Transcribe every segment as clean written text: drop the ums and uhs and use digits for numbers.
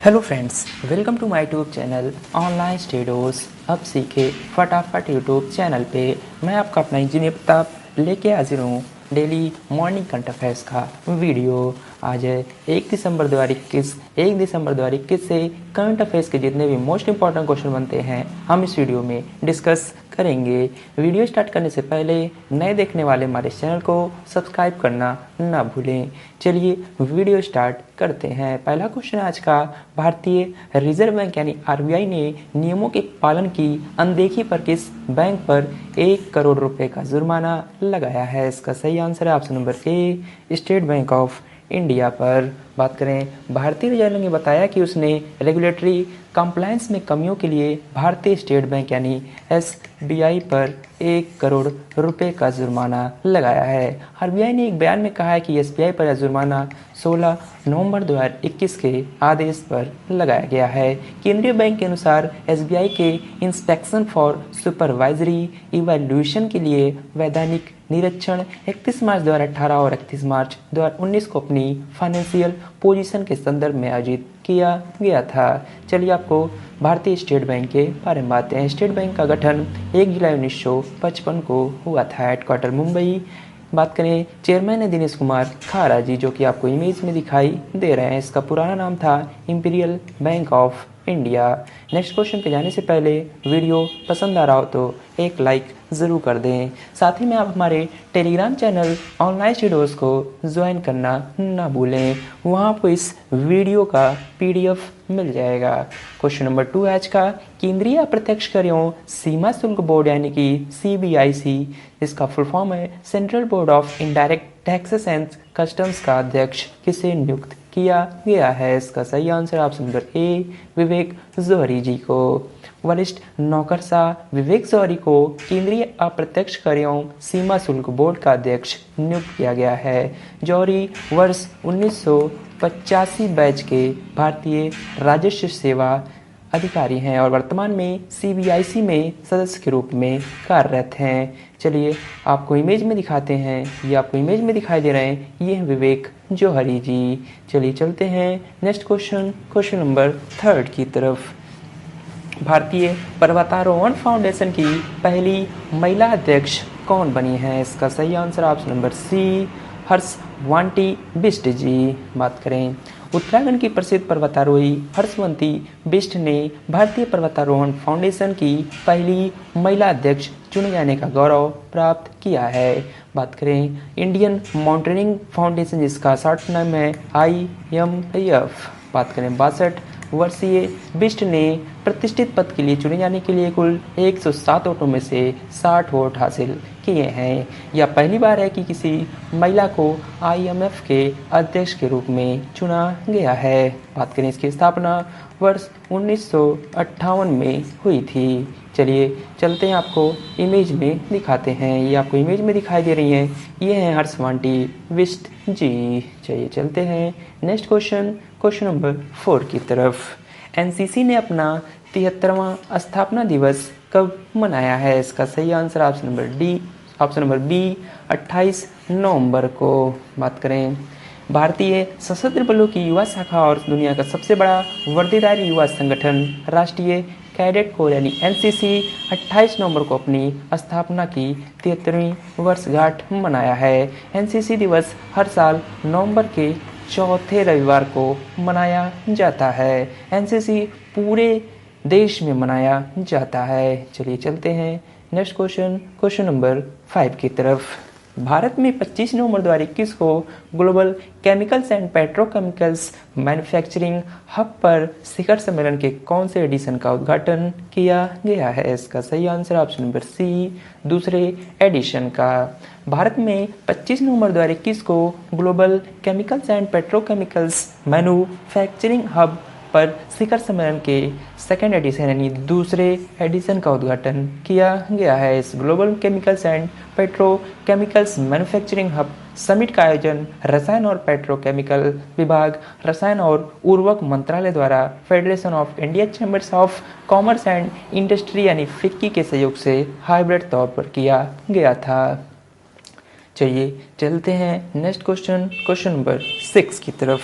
Hello friends, welcome to my YouTube channel online studies. अब सीखे फटाफट यूट्यूब चैनल पे मैं आपका अपना इंजीनियर प्रताप लेके हाजिर हूँ डेली मॉर्निंग करंट अफेयर्स का वीडियो। आज है 1 दिसंबर 2021 से करंट अफेयर्स के जितने भी मोस्ट इंपॉर्टेंट क्वेश्चन बनते हैं हम इस वीडियो में डिस्कस करेंगे। वीडियो स्टार्ट करने से पहले नए देखने वाले हमारे चैनल को सब्सक्राइब करना ना भूलें। चलिए वीडियो स्टार्ट करते हैं। पहला क्वेश्चन आज का, भारतीय रिजर्व बैंक यानी आरबीआई ने नियमों के पालन की अनदेखी पर किस बैंक पर 1 करोड़ रुपए का जुर्माना लगाया है? इसका सही आंसर है option number A, state bank of India पर। बात करें, भारतीय रिजर्व बैंक ने बताया कि उसने रेगुलेटरी कंप्लायंस में कमियों के लिए भारतीय स्टेट बैंक यानी एसबीआई पर 1 करोड़ रुपए का जुर्माना लगाया है। आरबीआई ने एक बयान में कहा है कि एसबीआई पर यह जुर्माना 16 नवंबर 2021 के आदेश पर लगाया गया है। केंद्रीय बैंक के अनुसार एसबीआई के इंस्पेक्शन फॉर सुपरवाइजरी इवैल्यूएशन के लिए वैधानिक निरीक्षण 31 मार्च 2018 और 31 मार्च 2019 को अपनी फाइनेंशियल पोजीशन के संदर्भ में आयोजित किया गया था। चलिए आपको भारतीय स्टेट बैंक के बारे में बातें हैं। स्टेट बैंक का गठन 1 जुलाई 1955 को हुआ था। हेडक्वार्टर मुंबई। बात करें, चेयरमैन है दिनेश कुमार खारा जी, जो कि आपको इमेज में दिखाई दे रहे हैं। इसका पुराना नाम था imperial bank of India. Next question पे जाने से पहले वीडियो पसंद आ रहा हो तो एक लाइक ज़रूर कर दें। साथ ही में आप हमारे टेलीग्राम चैनल ऑनलाइन स्टडीज को ज्वाइन करना ना भूलें। वहाँ आपको इस वीडियो का पीडीएफ मिल जाएगा। क्वेश्चन नंबर 2 आज का, केंद्रीय अप्रत्यक्ष कर एवं सीमा शुल्क बोर्ड यानी कि सीबीआईसी, इसका फुल फॉर्म है central board of indirect taxes and customs का अध्यक्ष किसे नियुक्त किया गया है? इसका सही आंसर ऑप्शन नंबर ए, विवेक जौहरी जी को। वरिष्ठ नौकरशाह विवेक जौहरी को केंद्रीय अप्रत्यक्ष कर एवं सीमा शुल्क बोर्ड का अध्यक्ष नियुक्त किया गया है। जौहरी वर्ष 1985 बैच के भारतीय राजस्व सेवा अधिकारी हैं और वर्तमान में सीबीआईसी में सदस्य के रूप में कार्यरत हैं। चलिए आपको इमेज में दिखाते हैं, ये आपको इमेज में दिखाई दे रहे हैं, ये हैं विवेक जौहरी जी। चलिए चलते हैं नेक्स्ट क्वेश्चन नंबर 3 की तरफ। भारतीय पर्वतारोहण फाउंडेशन की पहली महिला अध्यक्ष कौन बनी है? इसका सही answer option number C, Harshwanti Bisht ji. बात करें, उत्तराखंड की प्रसिद्ध पर्वतारोही हर्षवंती बिष्ट ने भारतीय पर्वतारोहण फाउंडेशन की पहली महिला अध्यक्ष चुने जाने का गौरव प्राप्त किया है। बात करें, इंडियन माउंटेनिंग फाउंडेशन, जिसका शॉर्ट नाम है IMF। बात करें, 62 वर्षीय बिष्ट ने प्रतिष्ठित पद के लिए चुने जाने के लिए कुल 107 वोटों में से 60 वोट हासिल किए हैं। यह पहली बार है कि किसी महिला को IMF के अध्यक्ष के रूप में चुना गया है। बात करें, इसकी स्थापना वर्ष 1958 में हुई थी। चलिए चलते हैं, आपको इमेज में दिखाते हैं। ये आपको इमेज में दिखाई दे रही हैं, ये हैं हर्षवंती बिष्ट जी। चलिए चलते हैं नेक्स्ट क्वेश्चन नंबर 4 की तरफ। एनसीसी ने अपना 73वां स्थापना दिवस कब मनाया है? इसका सही आंसर ऑप्शन नंबर बी, 28 नवंबर को। बात करें, भारतीय सशस्त्र बलों की युवा शाखा और दुनिया का सबसे बड़ा वर्दीधारी युवा संगठन राष्ट्रीय कैडेट कोर यानी एनसीसी 28 नवंबर को अपनी स्थापना की 73वीं वर्षगांठ मनाया है। एनसीसी दिवस हर साल नवंबर के चौथे रविवार को मनाया जाता है। एनसीसी पूरे देश में मनाया जाता है। चलिए चलते हैं नेक्स्ट क्वेश्चन नंबर 5 की तरफ। भारत में 25 नवंबर 2021 को global chemicals and petrochemicals manufacturing hub पर शिखर सम्मेलन के कौन से एडिशन का उद्घाटन किया गया है? इसका सही आंसर ऑप्शन नंबर सी, दूसरे एडिशन का। भारत में 25 नवंबर 2021 को global chemicals and petrochemicals manufacturing hub पर शिखर सम्मेलन के सेकेंड एडिशन यानी दूसरे एडिशन का उद्घाटन किया गया है। इस global chemicals and petrochemicals manufacturing hub summit का आयोजन रसायन और पेट्रोकेमिकल विभाग, रसायन और उर्वरक मंत्रालय द्वारा federation of India chambers of commerce and industry यानी फिक्की के सहयोग से हाइब्रिड तौर पर किया गया था। चलिए चलते हैं नेक्स्ट क्वेश्चन नंबर 6 की तरफ।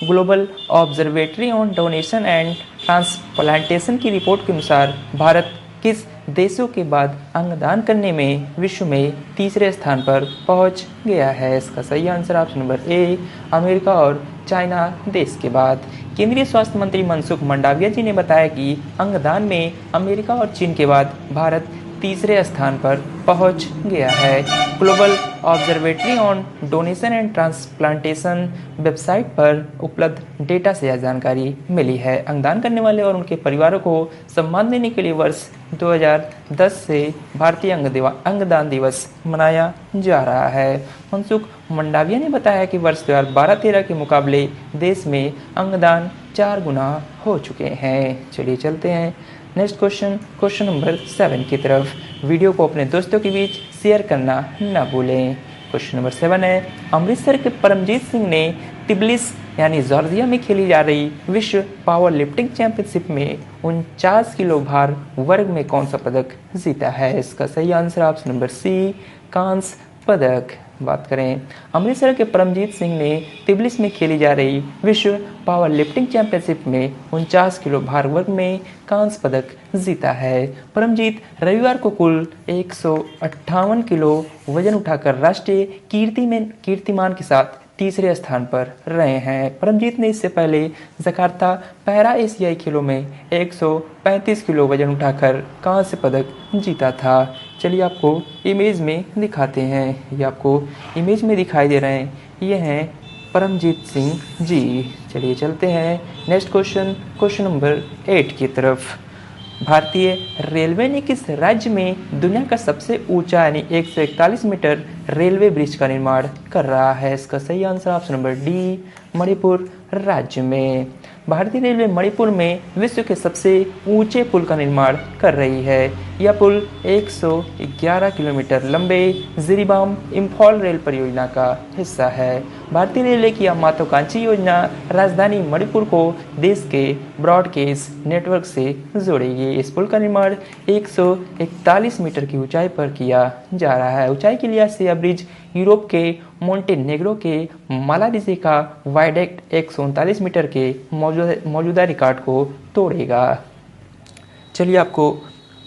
Global observatory on donation and transplantation की रिपोर्ट के अनुसार भारत किस देशों के बाद अंगदान करने में विश्व में तीसरे स्थान पर पहुंच गया है? इसका सही answer option number A, America और चाइना देश के बाद। केंद्रीय स्वास्थ्य मंत्री मनसुख मंडाविया जी ने बताया कि अंगदान में अमेरिका और चीन के बाद भारत तीसरे स्थान पर पहुंच गया है। Global observatory on donation and transplantation website पर उपलब्ध डेटा से यह जानकारी मिली है। अंगदान करने वाले और उनके परिवारों को सम्मान देने के लिए वर्ष 2010 से भारतीय अंगदान दिवस मनाया जा रहा है। मनसुख मंडाविया ने बताया कि वर्ष 2012-13 के मुकाबले देश में अंगदान 4 गुना हो चुके हैं। चलिए चलते हैं नेक्स्ट क्वेश्चन नंबर 7 की तरफ। वीडियो को अपने दोस्तों के बीच शेयर करना ना भूलें। क्वेश्चन नंबर 7 है, अमृतसर के परमजीत सिंह ने तिब्लिस यानी जॉर्जिया में खेली जा रही विश्व पावर लिफ्टिंग चैंपियनशिप में 49 किलो भार वर्ग में कौन सा पदक जीता है? इसका सही आंसर ऑप्शन नंबर सी, कांस्य पदक। बात करें, अमृतसर के परमजीत सिंह ने तिब्लिस में खेली जा रही विश्व पावर लिफ्टिंग चैंपियनशिप में 49 किलो भार वर्ग में कांस्य पदक जीता है। परमजीत रविवार को कुल 158 किलो वजन उठाकर राष्ट्रीय कीर्तिमान के साथ तीसरे स्थान पर रहे हैं। परमजीत ने इससे पहले जकार्ता पैरा एशियाई खेलों में 135 किलो वजन उठाकर कांस्य पदक जीता था। चलिए आपको इमेज में दिखाते हैं, ये आपको इमेज में दिखाई दे रहे हैं, ये हैं परमजीत सिंह जी। चलिए चलते हैं नेक्स्ट क्वेश्चन नंबर 8 की तरफ। भारतीय रेलवे ने किस राज्य में दुनिया का सबसे ऊंचा यानी 141 मीटर रेलवे ब्रिज का निर्माण कर रहा है? इसका सही answer option number D, Manipur राज्य में। भारतीय रेलवे मणिपुर में विश्व के सबसे ऊंचे पुल का निर्माण कर रही है। यह पुल 111 किलोमीटर लंबे जिरीबाम इम्फॉल रेल परियोजना का हिस्सा है। भारतीय रेलवे की यह महत्वाकांक्षी योजना राजधानी मणिपुर को देश के ब्रॉडगेज नेटवर्क से जोड़ेगी। इस पुल का निर्माण 141 मीटर की ऊंचाई पर किया जा रहा है। ऊंचाई के लिहाज से यह ब्रिज यूरोप के मोंटेनेग्रो के मालाडिजे का वायडेक्ट 139 मीटर के मौजूदा रिकॉर्ड को तोड़ेगा। चलिए आपको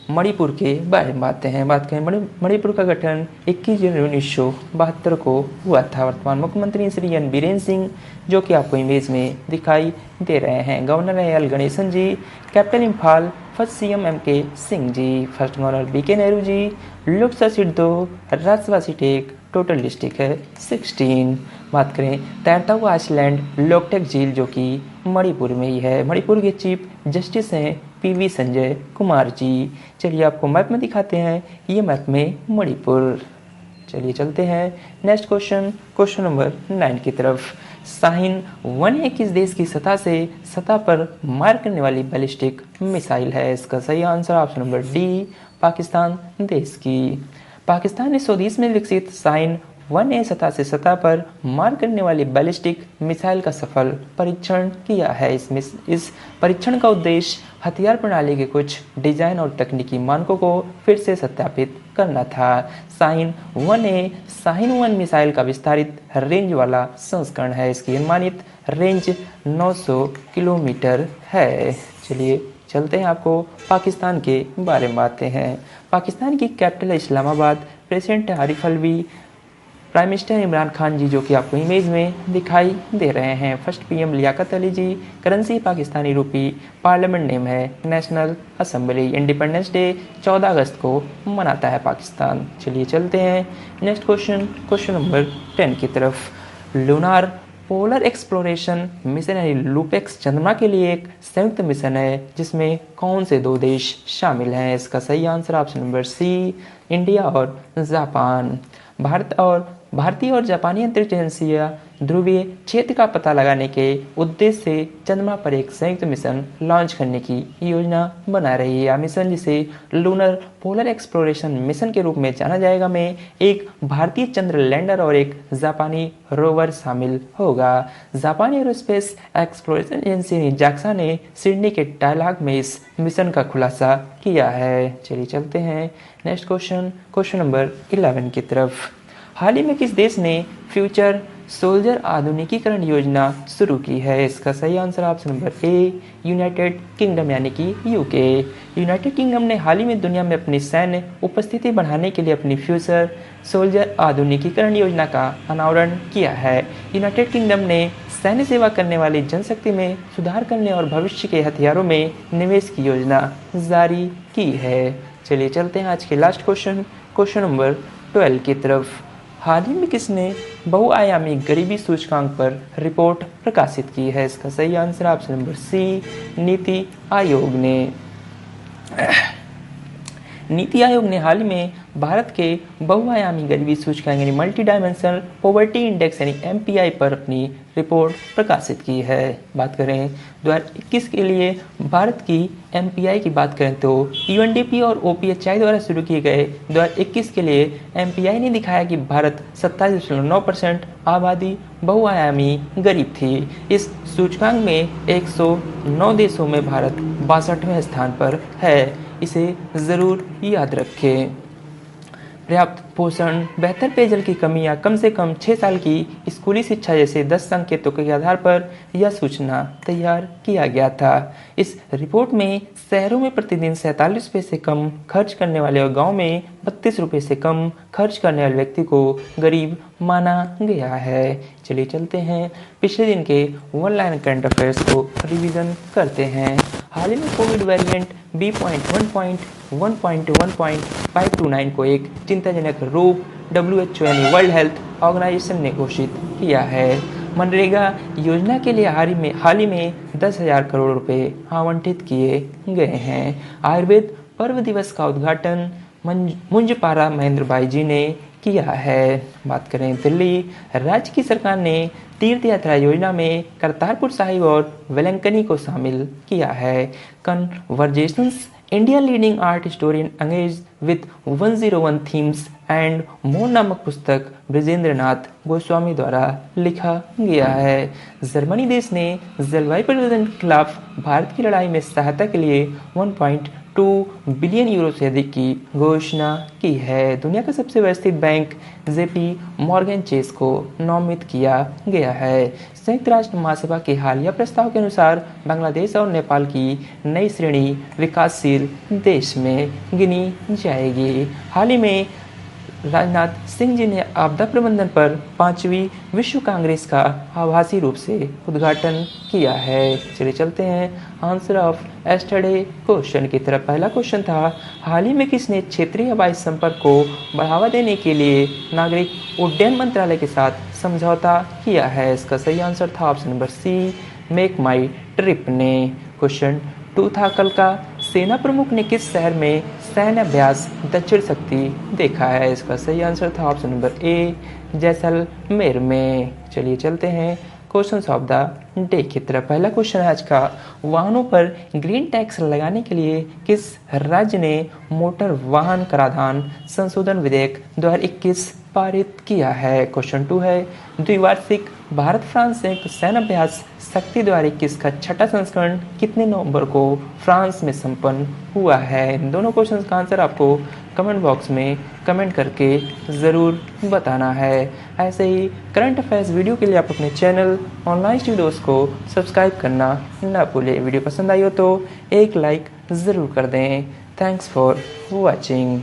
मणिपुर के बारे में बात करें। मणिपुर का गठन 21 जनवरी 1972 को हुआ था। वर्तमान मुख्यमंत्री श्री एन बीरेन सिंह, जो कि आपको इमेज में दिखाई दे रहे हैं। गवर्नर है L Ganesan ji. Capital Imphal. First CM M K Singh ji. First governor B K Nehru ji. Lok Sabha seat 2, Rajya Sabha seat 1, total district है 16। बात करें तैरता हुआ आइसलैंड लोकटेक झील, जो कि मणिपुर में ही है। मणिपुर के चीफ जस्टिस हैं पीवी संजय कुमार जी। चलिए आपको मैप में दिखाते हैं, ये मैप में मणिपुर। चलिए चलते हैं नेक्स्ट क्वेश्चन नंबर 9 की तरफ। शाहीन 1 किस देश की सतह पर मार करने वाली बैलिस्टिक मिसाइल है? इसका सही answer option number D, Pakistan देश की। पाकिस्तान ने स्वदेश में विकसित शाहीन 1 सतह पर मार करने वाली बैलिस्टिक मिसाइल का सफल परीक्षण किया है। इस परीक्षण का उद्देश्य हथियार प्रणाली के कुछ डिजाइन और तकनीकी मानकों को फिर से सत्यापित करना था। शाहीन 1 मिसाइल का विस्तारित रेंज वाला संस्करण है। इसकी अनुमानित रेंज 900 किलोमीटर है। चलिए चलते हैं, आपको पाकिस्तान के बारे में बातें हैं। पाकिस्तान की कैपिटल है Islamabad. President Arif Alvi. Prime minister Imran Khan ji, जो कि आपको इमेज में दिखाई दे रहे हैं। First PM Liaquat Ali ji. Currency Pakistani rupee. Parliament name है नेशनल असेंबली। इंडिपेंडेंस डे 14 अगस्त को मनाता है पाकिस्तान। चलिए चलते हैं नेक्स्ट क्वेश्चन नंबर 10 की तरफ। लूनार पोलर एक्सप्लोरेशन मिशन यानी लूपेक्स चंद्रमा के लिए एक संयुक्त मिशन है, जिसमें कौन से 2 देश शामिल हैं? इसका सही answer option number C, India और जापान। भारतीय और जापानी अंतरिक्ष एजेंसियां ध्रुवीय क्षेत्र का पता लगाने के उद्देश्य से चंद्रमा पर एक संयुक्त मिशन लॉन्च करने की योजना बना रही है। यह मिशन, जिसे लूनर पोलर एक्सप्लोरेशन मिशन के रूप में जाना जाएगा, में एक भारतीय चंद्र लैंडर और एक जापानी रोवर शामिल होगा। जापानी एरोस्पेस एक्सप्लोरेशन एजेंसी जाक्सा ने सिडनी के डायलॉग में इस मिशन का खुलासा किया है। चलिए चलते हैं नेक्स्ट क्वेश्चन नंबर 11 की तरफ। हाल ही में किस देश ने फ्यूचर सोल्जर आधुनिकीकरण योजना शुरू की है? इसका सही answer option number A United kingdom यानी कि यूके। यूनाइटेड किंगडम ने हाल ही में दुनिया में अपनी सैन्य उपस्थिति बढ़ाने के लिए अपनी फ्यूचर सोल्जर आधुनिकीकरण योजना का अनावरण किया है। यूनाइटेड किंगडम ने सैन्य सेवा करने वाली जनशक्ति में सुधार करने और भविष्य के हथियारों में निवेश की योजना जारी की है। चलिए चलते हैं आज के लास्ट क्वेश्चन नंबर 12 की तरफ। हाल ही में किसने बहुआयामी गरीबी सूचकांक पर रिपोर्ट प्रकाशित की है? इसका सही आंसर ऑप्शन नंबर सी नीति आयोग ने। नीति आयोग ने हाल ही में भारत के बहुआयामी गरीबी सूचकांक यानी मल्टी डायमेंशनल पॉवर्टी इंडेक्स यानी MPI पर अपनी रिपोर्ट प्रकाशित की है। बात करें 2021 के लिए भारत की MPI की बात करें तो UNDP और OPHI द्वारा शुरू किए गए 2021 के लिए MPI ने दिखाया कि भारत 27.9% आबादी बहुआयामी गरीब थी। इस सूचकांक में 109 देशों में भारत 62वें स्थान पर है। इसे ज़रूर याद रखें। पर्याप्त पोषण, बेहतर पेयजल की कमी या कम से कम 6 साल की स्कूली शिक्षा जैसे 10 संकेतों के आधार पर यह सूचना तैयार किया गया था। इस रिपोर्ट में शहरों में प्रतिदिन 47 रुपये से कम खर्च करने वाले और गांव में 32 रुपये से कम खर्च करने वाले व्यक्ति को गरीब माना गया है। चलिए चलते हैं पिछले दिन के वन लाइन करंट अफेयर्स को रिवीजन करते हैं। हाल ही में कोविड वेरिएंट B.1.1.1.529 को एक चिंताजनक रूप WHO यानी वर्ल्ड हेल्थ ऑर्गेनाइजेशन ने घोषित किया है। मनरेगा योजना के लिए हाल ही में 10,000 करोड़ रुपए आवंटित किए गए हैं। आयुर्वेद पर्व दिवस का उद्घाटन मुंजपारा महेंद्र भाई जी ने किया है। बात करें दिल्ली राज्य की सरकार ने तीर्थ यात्रा योजना में करतारपुर साहिब और वेलंकनी को शामिल किया है। Conversations India leading art historian engage with 101 themes and more नामक पुस्तक ब्रजेंद्र नाथ गोस्वामी द्वारा लिखा गया है। जर्मनी देश ने जलवायु परिवर्तन के खिलाफ भारत की लड़ाई में सहायता के लिए 1.2 बिलियन यूरो से अधिक की घोषणा की है। दुनिया का सबसे व्यवस्थित बैंक JP मॉर्गन चेस को नामित किया गया है। संयुक्त राष्ट्र महासभा के हालिया प्रस्ताव के अनुसार बांग्लादेश और नेपाल की नई श्रेणी विकासशील देश में गिनी जाएगी। हाल ही में राजनाथ सिंह जी ने आपदा प्रबंधन पर 5वीं विश्व कांग्रेस का आभासी रूप से उद्घाटन किया है। चलिए चलते हैं आंसर ऑफ एस्टरडे क्वेश्चन की तरफ। पहला क्वेश्चन था हाल ही में किसने क्षेत्रीय हवाई संपर्क को बढ़ावा देने के लिए नागरिक उड्डयन मंत्रालय के साथ समझौता किया है? इसका सही आंसर था ऑप्शन नंबर सी मेक माई ट्रिप ने। क्वेश्चन 2 था कल का सेना प्रमुख ने किस शहर में सैन्य अभ्यास दक्षिण शक्ति देखा है? इसका सही आंसर था ऑप्शन नंबर ए जैसलमेर में। चलिए चलते हैं क्वेश्चन ऑफ द डे की तरफ। पहला क्वेश्चन है आज का वाहनों पर ग्रीन टैक्स लगाने के लिए किस राज्य ने मोटर वाहन कराधान संशोधन विधेयक 2021 पारित किया है? क्वेश्चन 2 है द्विवार्षिक भारत फ्रांस संयुक्त सैन्य अभ्यास शक्ति 2021 का छठा संस्करण कितने नवंबर को फ्रांस में संपन्न हुआ है? इन दोनों क्वेश्चन का आंसर आपको कमेंट बॉक्स में कमेंट करके ज़रूर बताना है। ऐसे ही करंट अफेयर्स वीडियो के लिए आप अपने चैनल ऑनलाइन स्टूडियोज़ को सब्सक्राइब करना ना भूलें। वीडियो पसंद आई हो तो एक लाइक ज़रूर कर दें। Thanks for watching.